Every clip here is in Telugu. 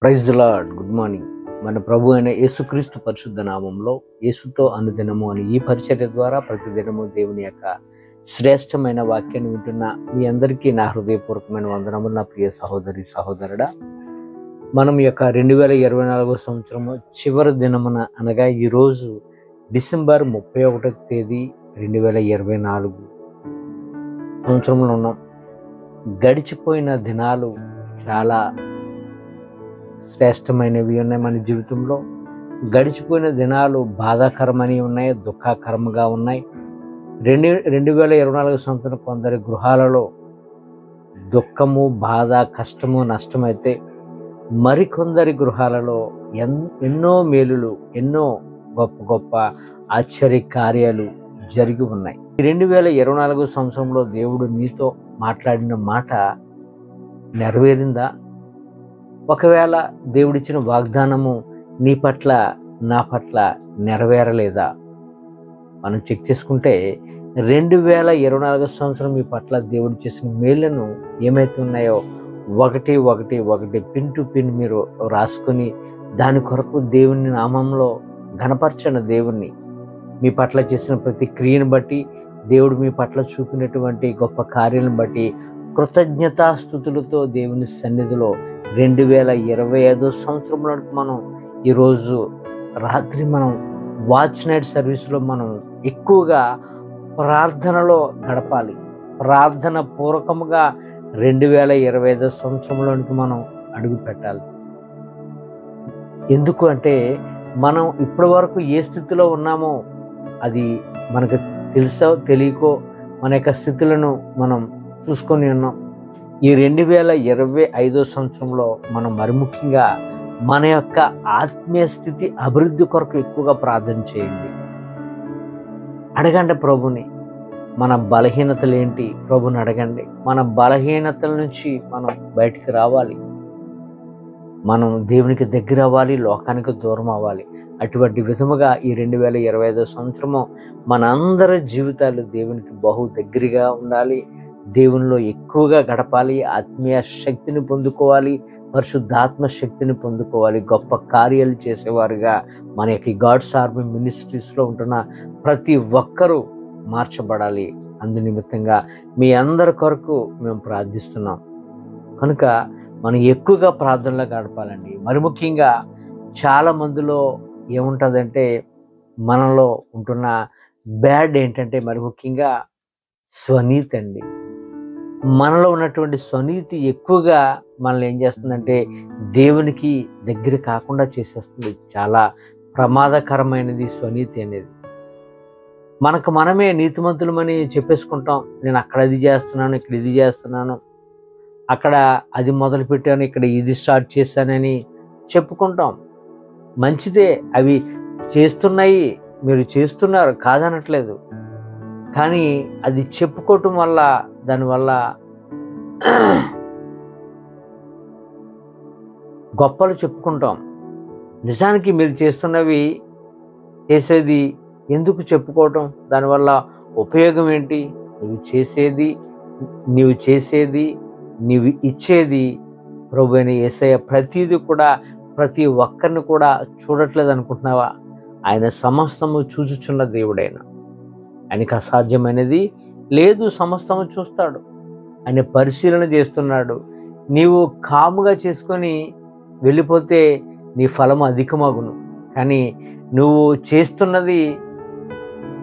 Praise the Lord. Good morning. మన ప్రభు అయిన యేసుక్రీస్తు పరిశుద్ధ నామంలో యేసుతో అనుదినము అని ఈ పరిచర్య ద్వారా ప్రతిదినము దేవుని యొక్క శ్రేష్టమైన వాక్యాన్ని వింటున్న మీ అందరికీ నా హృదయపూర్వకమైన వందనములు. నా ప్రియ సహోదరి సహోదరుడా, మనం ఈ యొక్క 2024 సంవత్సరము చివరి దినమున అనగా ఈరోజు డిసెంబర్ 31వ తేదీ 2024 సంవత్సరంలో ఉన్నాం. గడిచిపోయిన దినాలు చాలా శ్రేష్టమైనవి ఉన్నాయి. మన జీవితంలో గడిచిపోయిన దినాలు బాధాకరమని ఉన్నాయి, దుఃఖకరంగా ఉన్నాయి. 2024 సంవత్సరం కొందరి గృహాలలో దుఃఖము, బాధ, కష్టము, నష్టమైతే మరికొందరి గృహాలలో ఎన్నో మేలులు, ఎన్నో గొప్ప గొప్ప ఆశ్చర్య కార్యాలు జరిగి ఉన్నాయి. 2024 సంవత్సరంలో దేవుడు నీతో మాట్లాడిన మాట నెరవేరిందా? ఒకవేళ దేవుడిచ్చిన వాగ్దానము నీ పట్ల, నా పట్ల నెరవేరలేదా? మనం చెక్ చేసుకుంటే 2024 సంవత్సరం మీ పట్ల దేవుడు చేసిన మేళ్లను ఏమైతే ఉన్నాయో ఒకటి పిన్ టు పిన్ మీరు రాసుకొని దాని కొరకు దేవుని నామంలో ఘనపరచన దేవుణ్ణి. మీ పట్ల చేసిన ప్రతి క్రియను బట్టి, దేవుడు మీ పట్ల చూపినటువంటి గొప్ప కార్యాలను బట్టి కృతజ్ఞతాస్తుతులతో దేవుని సన్నిధిలో 2025 సంవత్సరంలో మనం ఈరోజు రాత్రి మనం వాచ్ నైట్ సర్వీస్లో మనం ఎక్కువగా ప్రార్థనలో గడపాలి. ప్రార్థన పూర్వకముగా 2025 సంవత్సరంలోనికి మనం అడుగు పెట్టాలి. ఎందుకు అంటే మనం ఇప్పటి వరకు ఏ స్థితిలో ఉన్నామో అది మనకు తెలుసో తెలియకో మన యొక్క స్థితులను మనం చూసుకొని ఉన్నాం. ఈ 2025 సంవత్సరంలో మనం మరి ముఖ్యంగా మన యొక్క ఆత్మీయ స్థితి అభివృద్ధి కొరకు ఎక్కువగా ప్రార్థన చేయండి. అడగండి ప్రభుని. మన బలహీనతలు ఏంటి ప్రభుని అడగండి. మన బలహీనతల నుంచి మనం బయటికి రావాలి. మనం దేవునికి దగ్గర అవ్వాలి, లోకానికి దూరం అవ్వాలి. అటువంటి విధముగా ఈ 2025 సంవత్సరము మనందరి జీవితాలు దేవునికి బహు దగ్గరగా ఉండాలి. దేవునిలో ఎక్కువగా గడపాలి. ఆత్మీయ శక్తిని పొందుకోవాలి, పరిశుద్ధాత్మ శక్తిని పొందుకోవాలి. గొప్ప కార్యాలు చేసేవారుగా మన యొక్క గాడ్స్ ఆర్మీ మినిస్ట్రీస్లో ఉంటున్న ప్రతి ఒక్కరూ మార్చబడాలి. అందు నిమిత్తంగా మీ అందరి కొరకు మేము ప్రార్థిస్తున్నాం. కనుక మనం ఎక్కువగా ప్రార్థనలో గడపాలండి. మరి ముఖ్యంగా చాలా మందిలో ఏముంటుందంటే మనలో ఉంటున్న బ్యాడ్ ఏంటంటే మరి ముఖ్యంగా స్వనీతి అండి. మనలో ఉన్నటువంటి స్వనీతి ఎక్కువగా మనల్ని ఏం చేస్తుందంటే దేవునికి దగ్గర కాకుండా చేసేస్తుంది. చాలా ప్రమాదకరమైనది స్వనీతి అనేది. మనకు మనమే నీతిమంతులమని చెప్పేసుకుంటాం. నేను అక్కడ అది చేస్తున్నాను, ఇక్కడ ఇది చేస్తున్నాను, అక్కడ అది మొదలు పెట్టాను, ఇక్కడ ఇది స్టార్ట్ చేశానని చెప్పుకుంటాం. మంచిదే, అవి చేస్తున్నాయి, మీరు చేస్తున్నారు, కాదనట్లేదు. కానీ అది చెప్పుకోవటం వల్ల, దానివల్ల గొప్పలు చెప్పుకుంటాం. నిజానికి మీరు చేసేది ఎందుకు చెప్పుకోవటం? దానివల్ల ఉపయోగం ఏంటి? నీవు చేసేది నీవు ఇచ్చేది ప్రభు అయిన యేసయ్య ప్రతిదీ కూడా ప్రతి ఒక్కరిని కూడా చూడట్లేదు అనుకుంటున్నావా? ఆయన సమస్తము చూచుచున్న దేవుడైన ఆయనకు అసాధ్యమైనది లేదు. సమస్తము చూస్తాడు. ఆయన పరిశీలన చేస్తున్నాడు. నీవు కాముగా చేసుకొని వెళ్ళిపోతే నీ ఫలము అధికమగును. కానీ నువ్వు చేస్తున్నది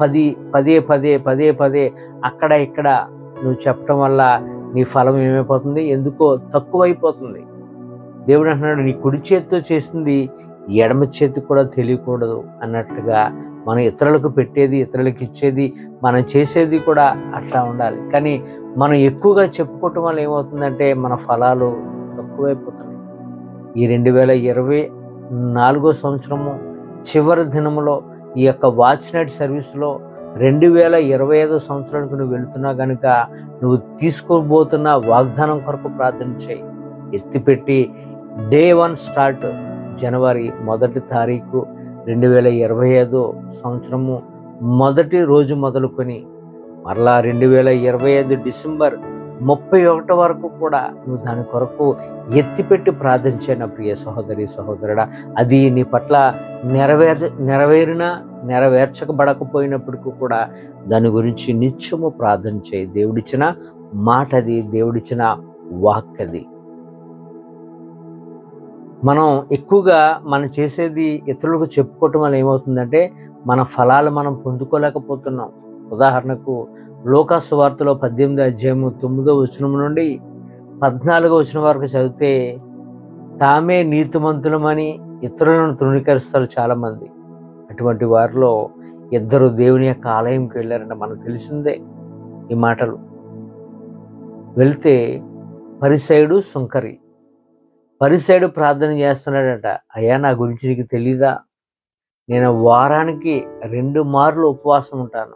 పదే అక్కడ ఇక్కడ నువ్వు చెప్పటం వల్ల నీ ఫలం ఏమైపోతుంది? ఎందుకో తక్కువైపోతుంది. దేవుడు అంటున్నాడు, నీ కుడి చేతితో చేసింది ఎడమ చేతికి కూడా తెలియకూడదు అన్నట్లుగా మనం ఇతరులకు పెట్టేది, ఇతరులకు ఇచ్చేది, మనం చేసేది కూడా అట్లా ఉండాలి. కానీ మనం ఎక్కువగా చెప్పుకోవటం వల్ల ఏమవుతుందంటే మన ఫలాలు తక్కువైపోతున్నాయి. ఈ 2024 సంవత్సరము చివరి దినములో ఈ యొక్క వాచ్ నైట్ సర్వీస్లో 2025 సంవత్సరానికి నువ్వు వెళుతున్నా కనుక నువ్వు తీసుకోబోతున్న వాగ్దానం కొరకు ప్రార్థన చేయి. ఎత్తిపెట్టి డే 1 స్టార్ట్ జనవరి 1వ తారీఖు 2025 సంవత్సరము మొదటి రోజు మొదలుకొని మరలా 2025 డిసెంబర్ 31 వరకు కూడా నువ్వు దాని కొరకు ఎత్తిపెట్టి ప్రార్థించే నా ప్రియ సహోదరి సహోదరుడా. అది నీ పట్ల నెరవేర్చబడకపోయినప్పటికీ కూడా దాని గురించి నిత్యము ప్రార్థన చేయి. దేవుడిచ్చిన మాట అది, దేవుడిచ్చిన వాక్ అది. మనం ఎక్కువగా మనం చేసేది ఇతరులకు చెప్పుకోవటం వల్ల ఏమవుతుందంటే మన ఫలాలు మనం పొందుకోలేకపోతున్నాం. ఉదాహరణకు లూకా సువార్తలో 18వ అధ్యాయము 9వ వచనం నుండి 14వ వచనం వరకు చదివితే తామే నీతిమంతులమని ఇతరులను తృణీకరిస్తారు చాలామంది. అటువంటి వారిలో ఇద్దరు దేవుని యొక్క ఆలయంకి వెళ్ళారంట. మనకు తెలిసిందే ఈ మాటలు. వెళ్తే పరిసయుడు సుంకరి. పరిసయుడు ప్రార్థన చేస్తున్నాడట, అయ్యా నా గురించి నీకు తెలీదా, నేను వారానికి 2 మార్లు ఉపవాసం ఉంటాను,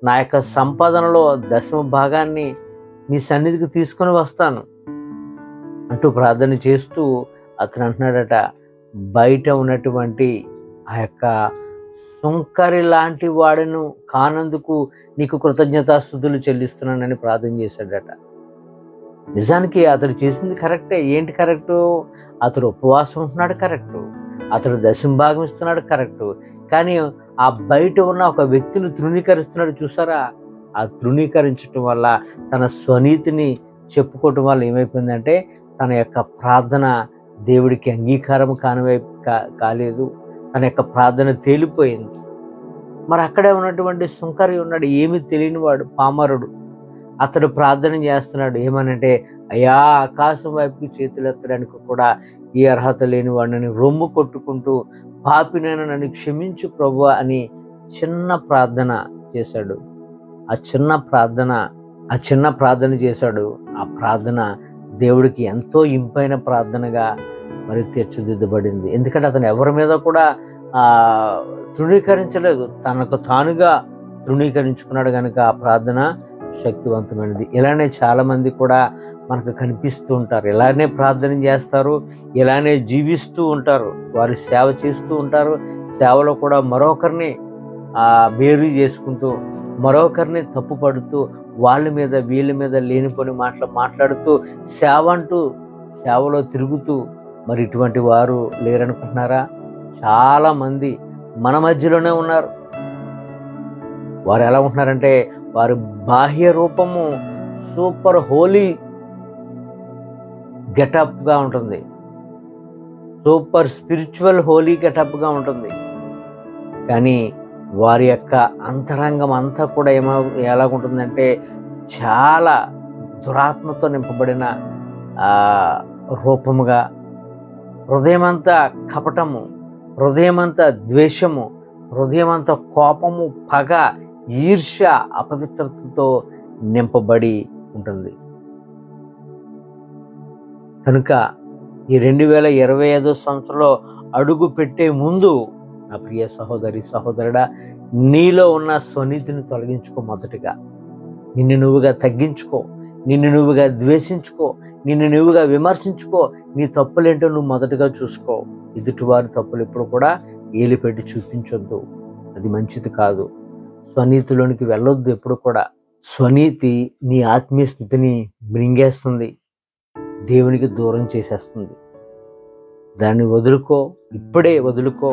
నా యొక్క సంపాదనలో 10వ భాగాన్ని నీ సన్నిధికి తీసుకొని వస్తాను అంటూ ప్రార్థన చేస్తూ అతను అంటున్నాడట, బయట ఉన్నటువంటి ఆ యొక్క సుంకరి లాంటి వాడును కానందుకు నీకు కృతజ్ఞతాస్తుతులు చెల్లిస్తున్నానని ప్రార్థన చేశాడట. నిజానికి అతడు చేసింది కరెక్టే. ఏంటి కరెక్టు? అతడు ఉపవాసం ఉంటున్నాడు కరెక్టు, అతడు 10వ భాగం ఇస్తున్నాడు కరెక్టు. కానీ ఆ బయట ఉన్న ఒక వ్యక్తిని తృణీకరిస్తున్నాడు చూసారా? ఆ తృణీకరించటం వల్ల, తన స్వనీతిని చెప్పుకోవటం వల్ల ఏమైపోయిందంటే తన యొక్క ప్రార్థన దేవుడికి అంగీకారం కాలేదు. తన యొక్క ప్రార్థన తేలిపోయింది. మరి అక్కడే ఉన్నటువంటి సుంకరి ఉన్నాడు, ఏమీ తెలియనివాడు, పామరుడు. అతడు ప్రార్థన చేస్తున్నాడు ఏమనంటే, అయ్యా ఆకాశం వైపుకి చేతులు ఎత్తడానికి కూడా ఈ అర్హత లేని వాడిని రొమ్ము కొట్టుకుంటూ, పాపినైనా నన్ను క్షమించు ప్రభువా అని చిన్న ప్రార్థన చేశాడు. ఆ చిన్న ప్రార్థన చేశాడు. ఆ ప్రార్థన దేవుడికి ఎంతో ఇంపైన ప్రార్థనగా మరి తీర్చిదిద్దబడింది. ఎందుకంటే అతను ఎవరి మీద కూడా తృణీకరించలేదు, తనకు తానుగా తృణీకరించుకున్నాడు కనుక ఆ ప్రార్థన శక్తివంతమైనది. ఇలానే చాలామంది కూడా మనకు కనిపిస్తూ ఉంటారు. ఇలానే ప్రార్థన చేస్తారు, ఇలానే జీవిస్తూ ఉంటారు, వారు సేవ చేస్తూ ఉంటారు. సేవలో కూడా మరొకరిని బేరీ చేసుకుంటూ, మరొకరిని తప్పుపడుతూ, వాళ్ళ మీద వీళ్ళ మీద లేనిపోని మాట్లాడుతూ సేవ అంటూ సేవలో తిరుగుతూ, మరి ఇటువంటి వారు లేరనుకుంటున్నారా? చాలామంది మన మధ్యలోనే ఉన్నారు. వారు ఎలా ఉంటున్నారంటే వారి బాహ్య రూపము సూపర్ హోలీ గెటప్గా ఉంటుంది, సూపర్ స్పిరిచువల్ హోలీ గెటప్గా ఉంటుంది. కానీ వారి యొక్క అంతరంగం అంతా కూడా ఎలాగుంటుందంటే చాలా దురాత్మతో నింపబడిన రూపముగా, హృదయమంతా కపటము, హృదయమంతా ద్వేషము, హృదయమంతా కోపము, పగ, ఈర్ష్య, అపవిత్రతతో నింపబడి ఉంటుంది. కనుక ఈ 2025 సంవత్సరంలో అడుగు పెట్టే ముందు నా ప్రియ సహోదరి సహోదరుడా, నీలో ఉన్న స్వనీతిని తొలగించుకో. మొదటిగా నిన్ను నువ్వుగా తగ్గించుకో, నిన్ను నువ్వుగా ద్వేషించుకో, నిన్ను నువ్వుగా విమర్శించుకో. నీ తప్పులేంటో నువ్వు మొదటగా చూసుకో. ఎదుటివారి తప్పులు ఎప్పుడు కూడా ఏలిపెట్టి చూపించొద్దు, అది మంచిది కాదు. స్వనీతిలోనికి వెళ్ళొద్దు ఎప్పుడు కూడా. స్వనీతి నీ ఆత్మీయ స్థితిని మృంగేస్తుంది, దేవునికి దూరం చేసేస్తుంది. దాన్ని వదులుకో, ఇప్పుడే వదులుకో.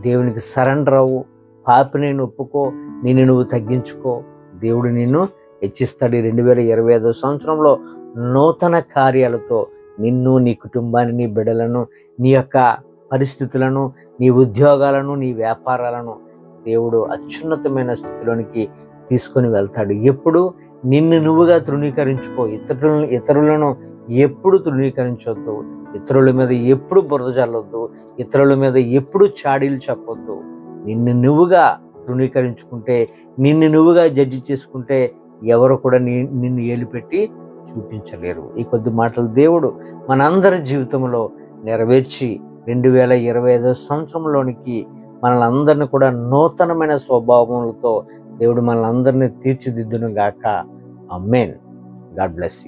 దేవునికి సరెండర్ అవ్వు, పాపిని ఒప్పుకో, నిన్ను నువ్వు తగ్గించుకో. దేవుడు నిన్ను హెచ్చిస్తాడు. 2025 సంవత్సరంలో నూతన కార్యాలతో నిన్ను, నీ కుటుంబాన్ని, నీ బిడ్డలను, నీ యొక్క పరిస్థితులను, నీ ఉద్యోగాలను, నీ వ్యాపారాలను దేవుడు అత్యున్నతమైన స్థితిలోనికి తీసుకొని వెళ్తాడు. ఎప్పుడు నిన్ను నువ్వుగా తృణీకరించుకో. ఇతరులను ఎప్పుడు తృణీకరించొద్దు, ఇతరుల మీద ఎప్పుడు బురద చల్లొద్దు, ఇతరుల మీద ఎప్పుడు చాడీలు చెప్పొద్దు. నిన్ను నువ్వుగా తృణీకరించుకుంటే, నిన్ను నువ్వుగా జడ్జి చేసుకుంటే ఎవరు కూడా నిన్ను ఏలుపెట్టి చూపించలేరు. ఈ కొద్ది మాటలు దేవుడు మనందరి జీవితంలో నెరవేర్చి 2025 సంవత్సరంలోనికి మనల్ని అందరినీ కూడా నూతనమైన స్వభావములతో దేవుడు మనల్ని అందరినీ తీర్చిదిద్దును గాక. ఆమేన్. God bless you.